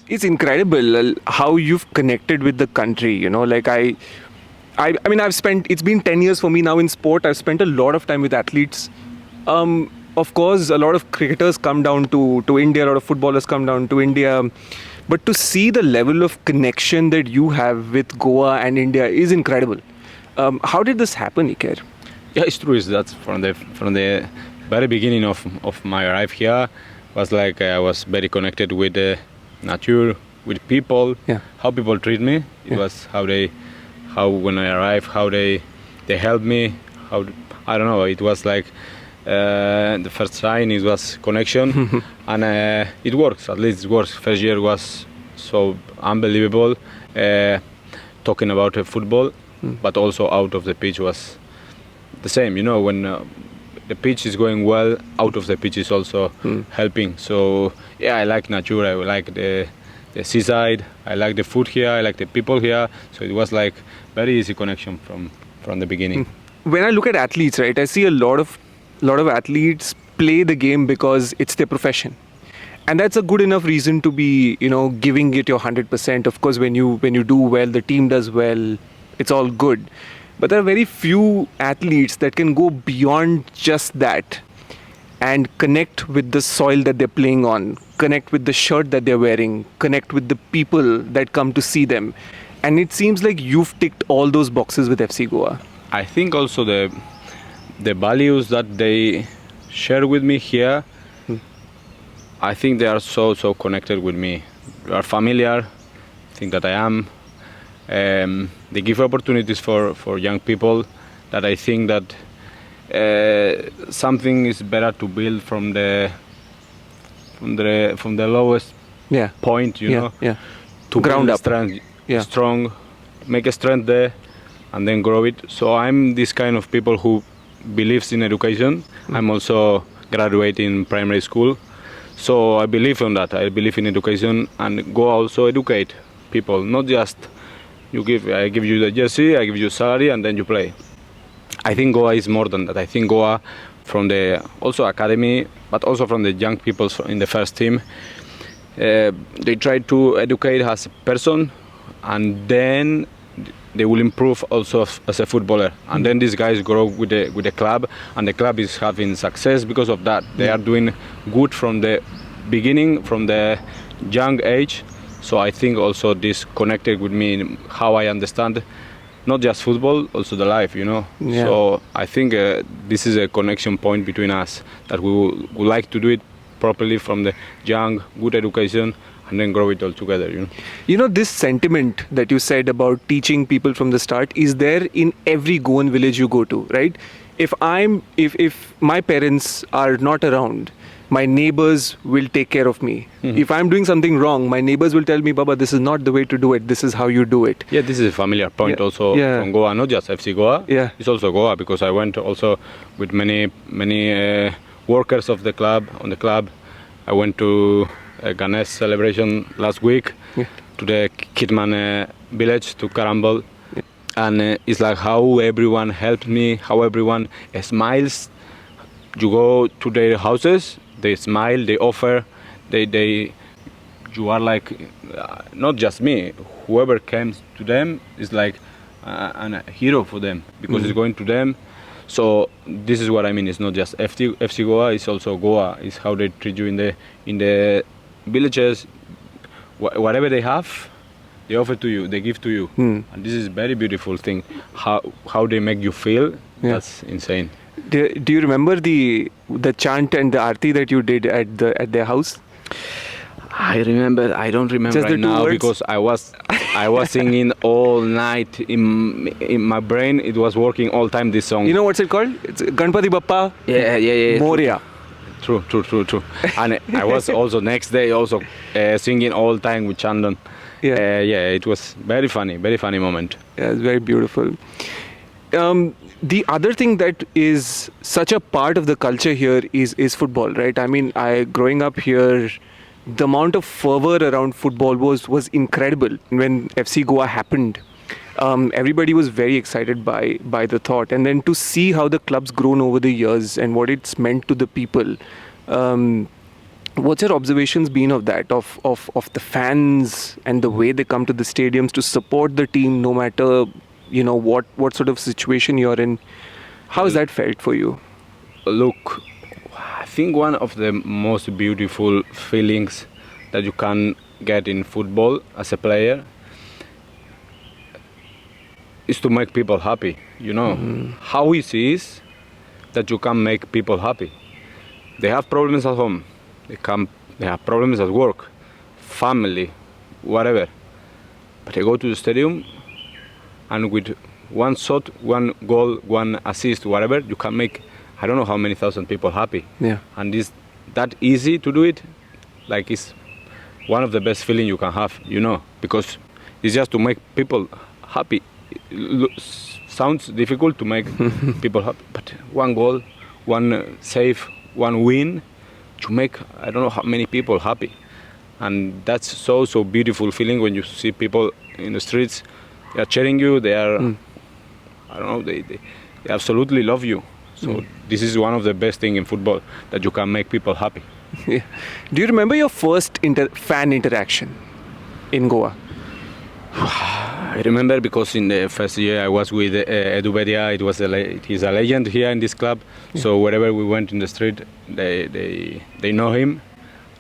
It's incredible how you've connected with the country. Like I mean, it's been 10 years for me now in sport. I've spent a lot of time with athletes. Of course, a lot of cricketers come down to India, a lot of footballers come down to India. But to see the level of connection that you have with Goa and India is incredible. How did this happen, Iker? Yeah, it's true. Is that from the very beginning of my arrive here was like I was very connected with the nature, with people, Yeah. how people treat me. It Yeah. was how when I arrived, how they help me. I don't know. It was like the first sign. It was connection, and it works. At least it works. First year was so unbelievable. Talking about football, but also out of the pitch was the same. When the pitch is going well, out of the pitch is also helping. So yeah, I like nature. I like the seaside. I like the food here. I like the people here. So it was like very easy connection from the beginning. When I look at athletes, right, I see a lot of athletes play the game because it's their profession. And that's a good enough reason to be, giving it your 100%. Of course, when you do well, the team does well, it's all good. But there are very few athletes that can go beyond just that and connect with the soil that they're playing on, connect with the shirt that they're wearing, connect with the people that come to see them. And it seems like you've ticked all those boxes with FC Goa. I think also the values that they share with me here, I think they are so connected with me. They are familiar. I think that I am. They give opportunities for young people that I think that something is better to build from the lowest Yeah. point, Yeah. to Ground build up. strength, Yeah. strong, make a strength there, and then grow it. So I'm this kind of people who believes in education. I'm also graduating primary school, so I believe in that. I believe in education and go also educate people, not just I give you the jersey, I give you salary, and then you play. I think Goa is more than that. I think Goa, from the also academy, but also from the young people in the first team, they try to educate as a person, and then they will improve also as a footballer. And then these guys grow with the club, and the club is having success because of that. They are doing good from the beginning, from the young age. So I think also this connected with me in how I understand not just football, also the life, Yeah. So I think this is a connection point between us, that we would like to do it properly from the young, good education, and then grow it all together, This sentiment that you said about teaching people from the start is there in every Goan village you go to, right? If my parents are not around, my neighbors will take care of me. If I'm doing something wrong, my neighbors will tell me, Baba, this is not the way to do it. This is how you do it. Yeah, this is a familiar point also Yeah. from Goa, not just FC Goa. Yeah. It's also Goa, because I went also with many workers of the club, on the club. I went to a Ganesh celebration last week, to the Kidman village, to Karambol. And it's like how everyone helped me, how everyone smiles. You go to their houses, they smile, they offer, you are like, not just me, whoever comes to them is like a hero for them, because it's going to them. So this is what I mean. It's not just FC Goa, it's also Goa. It's how they treat you in the villages. Whatever they have, they offer to you, they give to you. And this is a very beautiful thing. How they make you feel, that's insane. Do you remember the chant and the aarti that you did at their house? I remember. I don't remember Just the right two now words? because I was singing all night in my brain. It was working all time. This song. You know what's it called? It's Ganpati Bappa Yeah. Moria. True. And I was also next day also singing all time with Chandan. Yeah. It was very funny moment. Yeah, it's very beautiful. The other thing that is such a part of the culture here is football, right? I mean, growing up here, the amount of fervor around football was incredible. When FC Goa happened, everybody was very excited by the thought. And then to see how the club's grown over the years and what it's meant to the people, What's your observations been of that, of the fans and the way they come to the stadiums to support the team, no matter what sort of situation you're in? How has that felt for you? Look, I think one of the most beautiful feelings that you can get in football as a player is to make people happy. How easy is that you can make people happy. They have problems at home, they have problems at work, family, whatever, but they go to the stadium, and with one shot, one goal, one assist, whatever, you can make I don't know how many thousand people happy. Yeah. And it's that easy to do it. Like, it's one of the best feeling you can have, because it's just to make people happy. Sounds difficult to make people happy, but one goal, one save, one win, to make I don't know how many people happy. And that's so beautiful feeling when you see people in the streets. They are cheering you. They are, I don't know, they absolutely love you. So this is one of the best thing in football, that you can make people happy. Yeah. Do you remember your first fan interaction in Goa? I remember, because in the first year I was with Edu Bedia. He's a legend here in this club. Yeah. So wherever we went in the street, they know him.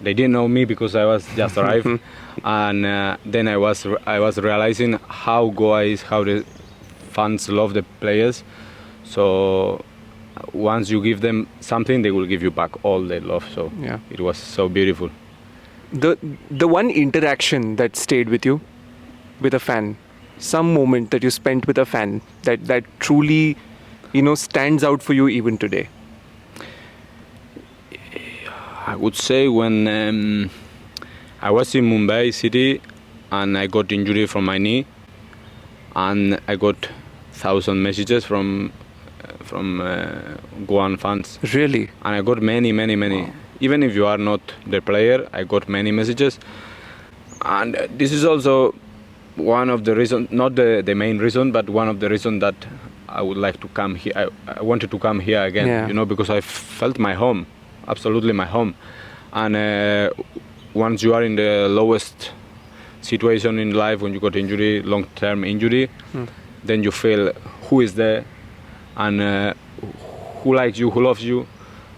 They didn't know me because I was just arrived. And then I was realizing how Goa is, how the fans love the players. So once you give them something, they will give you back all their love. So yeah, it was so beautiful. The one interaction that stayed with you, with a fan, some moment that you spent with a fan that truly, stands out for you even today. I would say when I was in Mumbai city and I got injury from my knee, and I got 1,000 messages from Goan fans. Really? And I got many. Wow. Even if you are not the player, I got many messages. And this is also one of the reasons, not the main reason, but one of the reasons that I would like to come here. I wanted to come here again, because I felt my home, absolutely my home. And once you are in the lowest situation in life, when you got injury, long-term injury, then you feel who is there and who likes you, who loves you.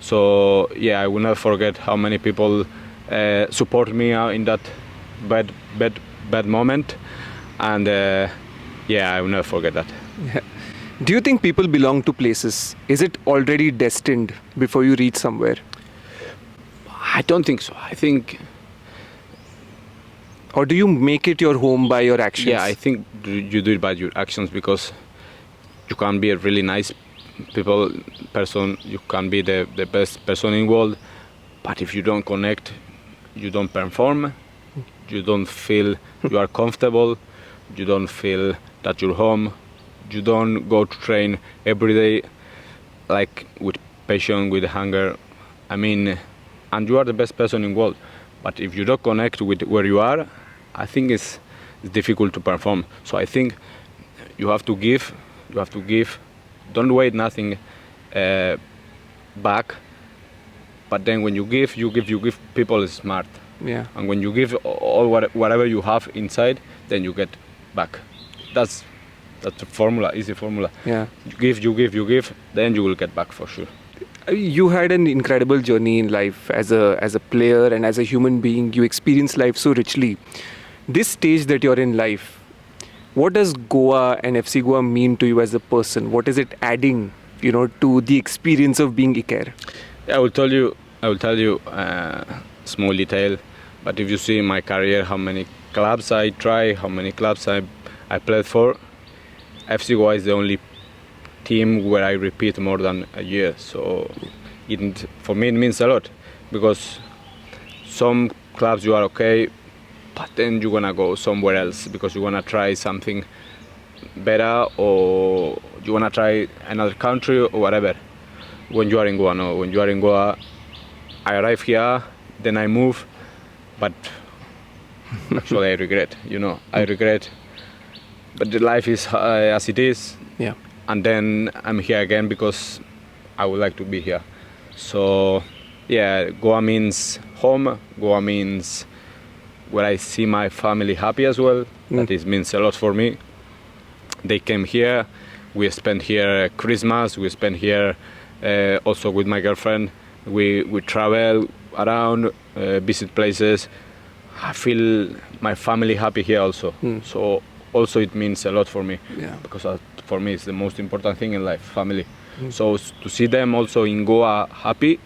So yeah, I will never forget how many people support me in that bad moment, and yeah, I will never forget that. Yeah. Do you think people belong to places? Is it already destined before you reach somewhere? I don't think so. I think. Or do you make it your home by your actions? Yeah, I think you do it by your actions, because you can be a really nice person, you can be the best person in the world, but if you don't connect, you don't perform, you don't feel you are comfortable, you don't feel that you're home, you don't go to train every day, like with passion, with hunger, and you are the best person in the world, but if you don't connect with where you are, I think it's difficult to perform. So I think you have to give, don't wait nothing back, but then when you give people smart. Yeah. And when you give all whatever you have inside, then you get back. That's the formula, easy formula. Yeah. You give, then you will get back for sure. You had an incredible journey in life as a player and as a human being. You experienced life so richly. This stage that you're in life, what does Goa and FC Goa mean to you as a person? What is it adding, to the experience of being Iker? Yeah, I will tell you small detail, but if you see my career, how many clubs I try, how many clubs I played for, FC Goa is the only team where I repeat more than a year. So for me it means a lot, because some clubs you are okay, but then you're gonna go somewhere else because you wanna try something better, or you wanna try another country or whatever. When you are in Goa, no. When you are in Goa, I arrive here, then I move, but actually I regret. I regret. But the life is as it is. Yeah. And then I'm here again because I would like to be here. So Yeah, Goa means home. Goa means where I see my family happy as well. That is means a lot for me. They came here. We spent here Christmas. We spent here also with my girlfriend. We travel around, visit places. I feel my family happy here also. So also it means a lot for me. Yeah. Because for me it's the most important thing in life, family. So to see them also in Goa happy,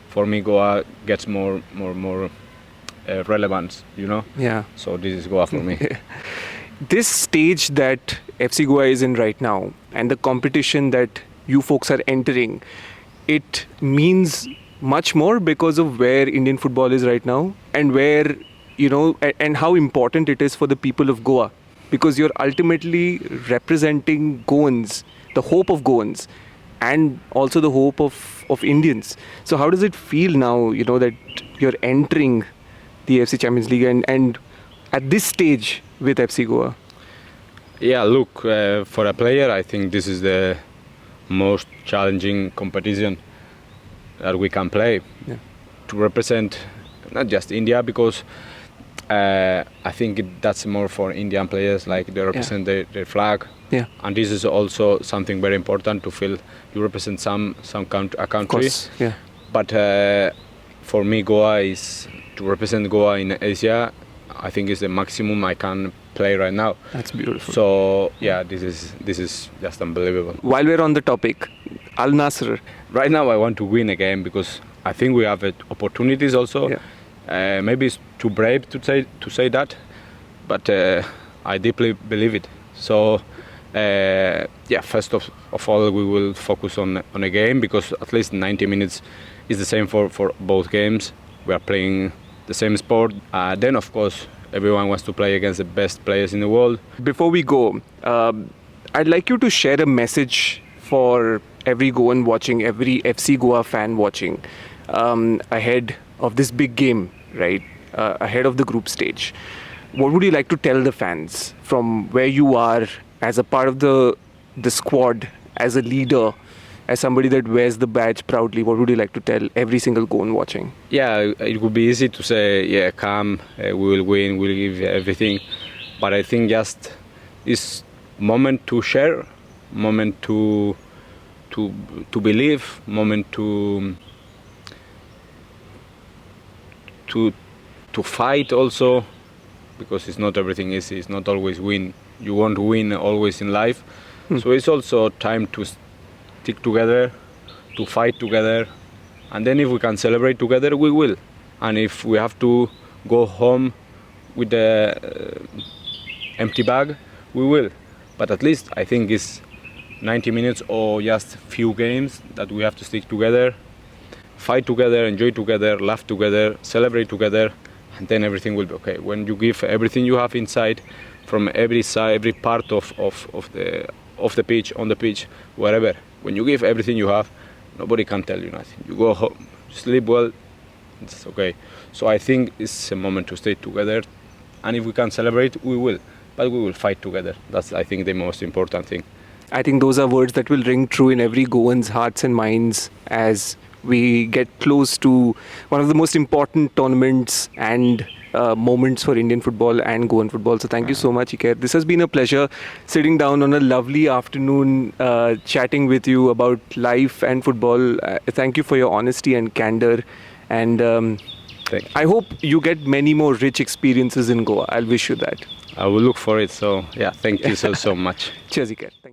for me Goa gets more relevance, you know. Yeah. So this is Goa for me. This stage that FC Goa is in right now and the competition that you folks are entering, it means much more because of where Indian football is right now and where, and how important it is for the people of Goa, because you're ultimately representing Goans, the hope of Goans, and also the hope of Indians. So how does it feel now, that you're entering the FC Champions League and at this stage with FC Goa? Yeah, look, for a player, I think this is the most challenging competition that we can play. Yeah. To represent not just India, because I think that's more for Indian players, like they represent their flag. Yeah. And this is also something very important to feel you represent a country. Of course. Yeah. But for me, Goa is to represent Goa in Asia. I think is the maximum I can play right now. That's beautiful. So yeah, this is just unbelievable. While we're on the topic, Al Nassr. Right now, I want to win a game because I think we have opportunities also. Yeah. Maybe it's too brave to say that, but I deeply believe it. So first of all, we will focus on a game, because at least 90 minutes is the same for both games. We are playing the same sport. Then of course everyone wants to play against the best players in the world. Before we go, I'd like you to share a message for every Goan watching, every FC Goa fan watching, ahead of this big game, right? Ahead of the group stage. What would you like to tell the fans from where you are as a part of the squad, as a leader, as somebody that wears the badge proudly? What would you like to tell every single Goan watching? Yeah, it would be easy to say, yeah, come, we will win, we'll give everything. But I think just this moment to share, moment to believe, moment to fight also, because it's not everything easy. It's not always win. You won't win always in life. So it's also time to stick together, to fight together, and then if we can celebrate together, we will. And if we have to go home with the empty bag, we will. But at least I think it's 90 minutes or just few games that we have to stick together, fight together, enjoy together, laugh together, celebrate together, and then everything will be okay. When you give everything you have inside, from every side, every part of the pitch, on the pitch, wherever, when you give everything you have, nobody can tell you nothing. You go home, sleep well, it's okay. So I think it's a moment to stay together, and if we can celebrate, we will. But we will fight together. That's, I think, the most important thing. I think those are words that will ring true in every Goan's hearts and minds as we get close to one of the most important tournaments and moments for Indian football and Goan football. So thank you so much, Iker. This has been a pleasure sitting down on a lovely afternoon, chatting with you about life and football. Thank you for your honesty and candor. And Thank you. I hope you get many more rich experiences in Goa. I'll wish you that. I will look for it. So yeah, thank you so much. Cheers, Iker. Thank you.